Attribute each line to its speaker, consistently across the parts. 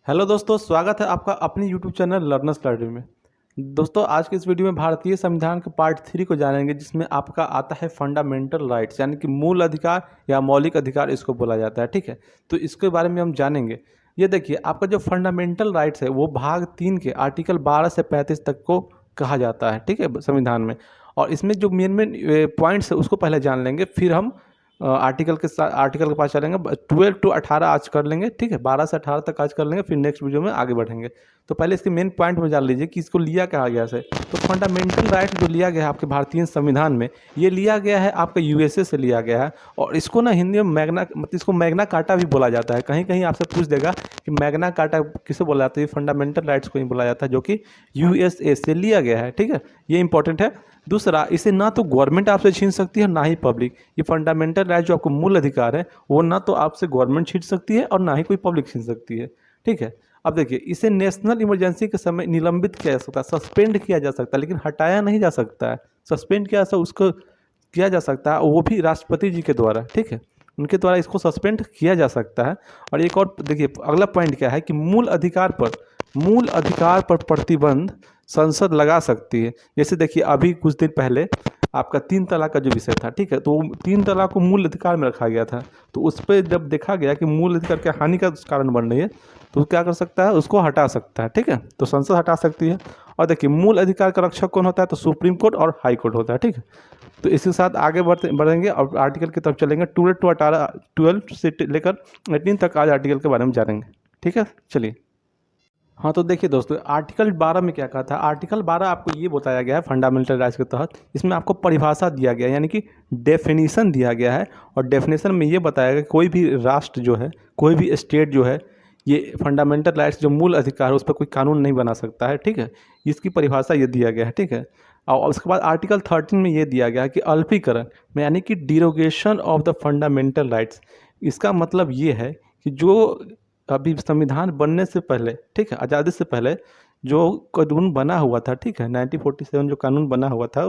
Speaker 1: Hello दोस्तों, स्वागत है आपका अपने यूट्यूब चैनल लर्नर्स लाइब्रेरी में। दोस्तों, आज के इस वीडियो में भारतीय संविधान के पार्ट 3 को जानेंगे, जिसमें आपका आता है फंडामेंटल राइट्स, यानी कि मूल अधिकार या मौलिक अधिकार इसको बोला जाता है। ठीक है, तो इसके बारे में हम जानेंगे। ये देखिए, आपका जो फंडामेंटल राइट्स है वो भाग 3 के आर्टिकल 12 से 35 तक को कहा जाता है। ठीक है, संविधान में। और इसमें जो मेन मेन पॉइंट्स है उसको पहले जान लेंगे, फिर हम आर्टिकल के पास चलेंगे। 12 to 18 आज कर लेंगे। ठीक है, 12 से 18 तक आज कर लेंगे, फिर नेक्स्ट वीडियो में आगे बढ़ेंगे। तो पहले इसके मेन पॉइंट में जान लीजिए कि इसको लिया क्या गया है। तो फंडामेंटल राइट जो लिया गया है आपके भारतीय संविधान में, ये लिया गया है आपका यूएसए से लिया गया है। और इसको ना हिंदी में इसको मैग्ना कार्टा भी बोला जाता है। कहीं कहीं आपसे पूछ देगा कि मैग्ना कार्टा किसे बोला जाता है। फंडामेंटल राइट्स को ही बोला जाता है, जो कि यूएसए से लिया गया है। ठीक है, ये इंपॉर्टेंट है। दूसरा, इसे ना तो गवर्नमेंट आपसे छीन सकती है ना ही पब्लिक। ये फंडामेंटल राइट जो आपको मूल अधिकार है वो ना तो आपसे गवर्नमेंट छीन सकती है और ना ही कोई पब्लिक छीन सकती है। ठीक है, अब देखिए, इसे नेशनल इमरजेंसी के समय निलंबित किया जा सकता है, सस्पेंड किया जा सकता है, लेकिन हटाया नहीं जा सकता है। सस्पेंड किया उसको किया जा सकता है, वो भी राष्ट्रपति जी के द्वारा। ठीक है, उनके द्वारा इसको सस्पेंड किया जा सकता है। और एक और देखिए, अगला पॉइंट क्या है कि मूल अधिकार पर प्रतिबंध संसद लगा सकती है। जैसे देखिए, अभी कुछ दिन पहले आपका 3 तलाक का जो विषय था, ठीक है, तो 3 तलाक को मूल अधिकार में रखा गया था। तो उस पर जब देखा गया कि मूल अधिकार के हानि का कारण बन रही है, तो क्या कर सकता है, उसको हटा सकता है। ठीक है, तो संसद हटा सकती है। और देखिए, मूल अधिकार का रक्षक कौन होता है, तो सुप्रीम कोर्ट और हाई कोर्ट होता है। ठीक है, तो इसी के साथ आगे बढ़ेंगे और आर्टिकल की तरफ चलेंगे। 12 से लेकर 18 तक आज आर्टिकल के बारे में जानेंगे। ठीक है, चलिए। हाँ, तो देखिए दोस्तों, आर्टिकल 12 में क्या कहा था। आर्टिकल 12 आपको ये बताया गया है फंडामेंटल राइट्स के तहत। इसमें आपको परिभाषा दिया गया है, यानी कि डेफिनेशन दिया गया है। और डेफिनेशन में ये बताया गया कि कोई भी राष्ट्र जो है, कोई भी स्टेट जो है, ये फंडामेंटल राइट्स जो मूल अधिकार है उस पर कोई कानून नहीं बना सकता है। ठीक है, इसकी परिभाषा ये दिया गया है। ठीक है, और उसके बाद आर्टिकल 13 में ये दिया गया है कि अल्पीकरण में, यानी कि डिरोगेशन ऑफ द फंडामेंटल राइट्स। इसका मतलब ये है कि जो अभी संविधान बनने से पहले, ठीक है, आज़ादी से पहले जो कानून बना हुआ था, ठीक है, 1947 जो कानून बना हुआ था,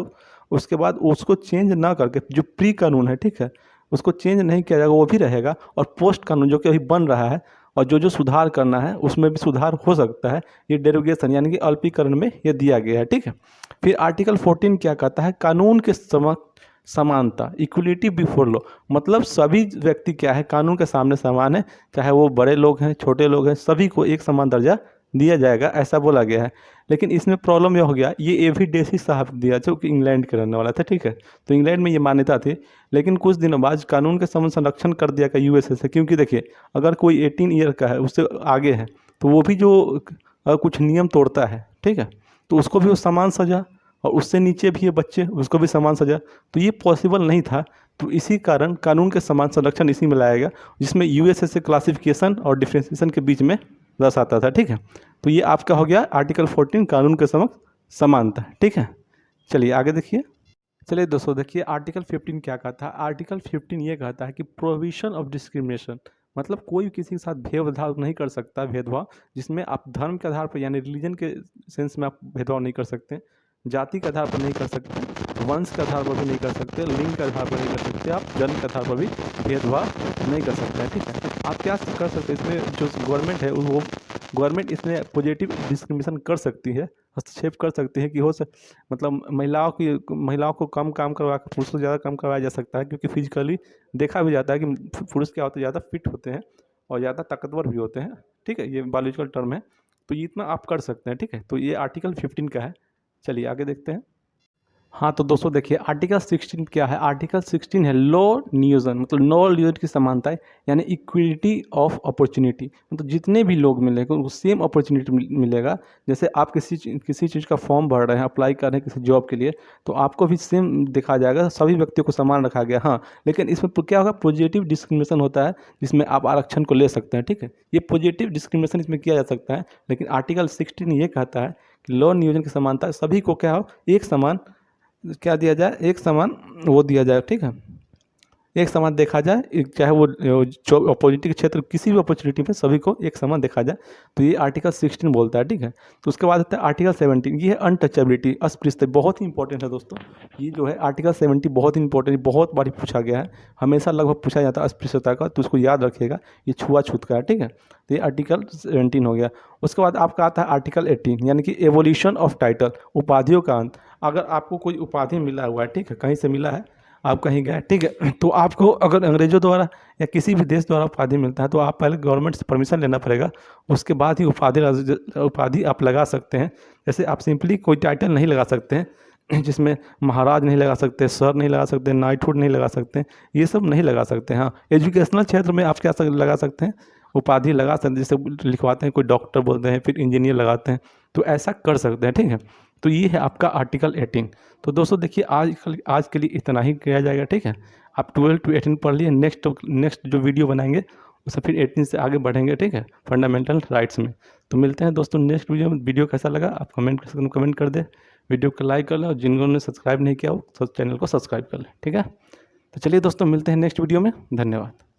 Speaker 1: उसके बाद उसको चेंज ना करके जो प्री कानून है, ठीक है, उसको चेंज नहीं किया जाएगा, वो भी रहेगा। और पोस्ट कानून जो कि अभी बन रहा है और जो जो सुधार करना है उसमें भी सुधार हो सकता है। ये डेरोगेशन यानी कि अल्पीकरण में ये दिया गया है। ठीक है, फिर आर्टिकल 14 क्या कहता है, कानून के समक्ष समानता, इक्वलिटी बिफोर लॉ। मतलब सभी व्यक्ति क्या है, कानून के सामने समान है, चाहे वो बड़े लोग हैं छोटे लोग हैं, सभी को एक समान दर्जा दिया जाएगा, ऐसा बोला गया है। लेकिन इसमें प्रॉब्लम यह हो गया, ये एवी डेसी साहब दिया जो कि इंग्लैंड के रहने वाला था। ठीक है, तो इंग्लैंड में ये मान्यता थी, लेकिन कुछ दिनों बाद कानून के समान संरक्षण कर दिया गया यूएसए से। क्योंकि देखिए, अगर कोई 18 ईयर का है, उससे आगे है, तो वो भी जो कुछ नियम तोड़ता है, ठीक है, तो उसको भी वो समान सजा, और उससे नीचे भी ये बच्चे, उसको भी समान सजा। तो ये पॉसिबल नहीं था। तो इसी कारण कानून के समान संरक्षण इसी में लाया गया, जिसमें यूएसएस क्लासिफिकेशन और डिफ्रेंसिएशन के बीच में रस आता था। ठीक है, तो ये आपका हो गया आर्टिकल 14, कानून के समक्ष समानता। ठीक है, चलिए आगे देखिए। चलिए दोस्तों, देखिए आर्टिकल 15 क्या कहता है। आर्टिकल 15 ये कहता है कि प्रोहिबिशन ऑफ डिस्क्रिमिनेशन, मतलब कोई किसी के साथ भेदभाव नहीं कर सकता। भेदभाव जिसमें आप धर्म के आधार पर, यानी रिलीजन के सेंस में आप भेदभाव नहीं कर सकते, जाति के आधार पर नहीं कर सकते, वंश के आधार पर भी नहीं कर सकते, लिंग के आधार पर नहीं कर सकते, आप जन्म के आधार पर भी भेदभाव नहीं कर सकते हैं। ठीक है, आप क्या कर सकते हैं, इसमें जो गवर्नमेंट है वो गवर्नमेंट इसमें पॉजिटिव डिस्क्रिमिनेशन कर सकती है, हस्तक्षेप कर सकती है कि मतलब महिलाओं को कम काम करवा कर पुरुषों को ज़्यादा काम करवाया जा सकता है। क्योंकि फिजिकली देखा भी जाता है कि पुरुष क्या होते हैं, ज़्यादा फिट होते हैं और ज़्यादा ताकतवर भी होते हैं। ठीक है, ये बायोलॉजिकल टर्म है, तो ये इतना आप कर सकते हैं। ठीक है, तो ये आर्टिकल 15 का है। चलिए आगे देखते हैं। हाँ, तो दोस्तों देखिए, आर्टिकल 16 क्या है। आर्टिकल 16 है लो नियोजन, मतलब नो नियोजन की समानता है, यानी इक्विटी ऑफ अपॉर्चुनिटी। मतलब जितने भी लोग मिलेंगे उनको सेम अपॉर्चुनिटी मिलेगा। जैसे आप किसी चीज़ का फॉर्म भर रहे हैं, अप्लाई कर रहे हैं किसी जॉब के लिए, तो आपको भी सेम देखा जाएगा, सभी व्यक्तियों को समान रखा गया। हाँ, लेकिन इसमें क्या होगा, पॉजिटिव डिस्क्रिमिनेशन होता है, जिसमें आप आरक्षण को ले सकते हैं। ठीक है, ये पॉजिटिव डिस्क्रिमिनेशन इसमें किया जा सकता है। लेकिन आर्टिकल 16 ये कहता है कि लो नियोजन की समानता, सभी को क्या हो, एक समान क्या दिया जाए, एक समान वो दिया जाए। ठीक है, एक समान देखा जाए, चाहे वो जो अपॉर्चुनिटी के क्षेत्र किसी भी अपॉर्चुनिटी में सभी को एक समान देखा जाए। तो ये आर्टिकल 16 बोलता है, ठीक है। तो उसके बाद आता है आर्टिकल 17, ये है अनटचेबिलिटी, अस्पृश्यता, बहुत ही इंपॉर्टेंट है दोस्तों। ये जो है आर्टिकल 70 बहुत ही इंपॉर्टेंट, बहुत बार पूछा गया है, हमेशा लगभग पूछा जाता है अस्पृश्यता का, तो उसको याद रखिएगा, ये छुआछूत का है, ठीक है। तो ये आर्टिकल 17 हो गया। उसके बाद आपका आता है आर्टिकल 18, यानी कि एवोल्यूशन ऑफ टाइटल, उपाधियों का अंत। अगर आपको कोई उपाधि मिला हुआ है, ठीक है, कहीं से मिला है, आप कहीं गए, ठीक है, तो आपको अगर अंग्रेज़ों द्वारा या किसी भी देश द्वारा उपाधि मिलता है तो आप पहले गवर्नमेंट से परमिशन लेना पड़ेगा, उसके बाद ही उपाधि आप लगा सकते हैं। जैसे आप सिंपली कोई टाइटल नहीं लगा सकते हैं, जिसमें महाराज नहीं लगा सकते, सर नहीं लगा सकते, नाइटहुड नहीं लगा सकते, ये सब नहीं लगा सकते। हाँ, एजुकेशनल क्षेत्र में आप क्या लगा सकते हैं, उपाधि लगा सकते हैं, जैसे लिखवाते हैं, कोई डॉक्टर बोलते हैं, फिर इंजीनियर लगाते हैं, तो ऐसा कर सकते हैं, ठीक है। तो ये है आपका आर्टिकल 18। तो दोस्तों देखिए, आज के लिए इतना ही किया जाएगा, ठीक है। आप 12 to 18 पढ़ लिए, नेक्स्ट जो वीडियो बनाएंगे उससे फिर 18 से आगे बढ़ेंगे, ठीक है, फंडामेंटल राइट्स में। तो मिलते हैं दोस्तों नेक्स्ट वीडियो में। वीडियो कैसा लगा आप कमेंट कर दें, वीडियो को लाइक कर लें, और जिन्होंने सब्सक्राइब नहीं किया हो तो चैनल को सब्सक्राइब कर लें, ठीक है। तो चलिए दोस्तों, मिलते हैं नेक्स्ट वीडियो में। धन्यवाद।